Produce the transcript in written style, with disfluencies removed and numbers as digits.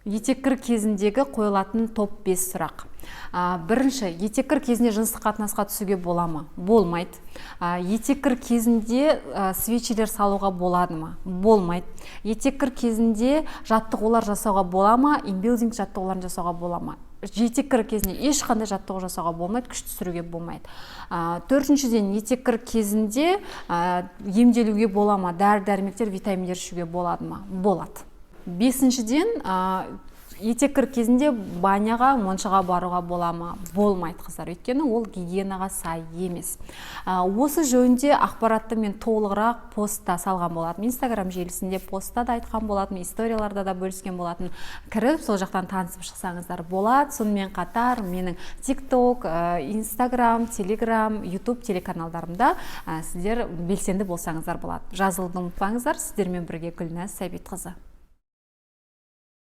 Етеккір кезіндегі қойылатын топ 5 сұрақ. Бірінші, етеккір кезінде жыныстық қатынасқа түсуге бола ма? Болмайды. Етеккір кезінде свечелер салуға болады ма? Болмайды. Етеккір кезінде жаттығулар жасауға бола ма? Инбилдинг жаттығуларын жасауға бола ма? Етеккір кезінде ешқандай жаттығу жасауға болмайды, күш түсіруге болмайды. Төртіншіден, етеккір кезінде емделуге бола ма? Дәрі-дәрмектер, витаминдер ішуге болады ма? Болады. Бесіншіден, етеккір кезінде баняға, моншаға баруға бола ма? Болмайды, қыздар. Өйткені ол гигиенаға сай емес. Осы жөнінде ақпаратты мен толығырақ постта салған болатын. Инстаграм желісінде постта да айтқан болатын, историяларда да бөліскен болатын. Кіріп, сол жақтан танысып шықсаңыздар болады. Сонымен қатар менің TikTok, Instagram, Telegram, YouTube телеканалдарымда сіздер белсенді болсаңыздар болады. Жазылуды ұмытпаңыздар. Сіздермен бірге Гүлназ Сәбитқызы.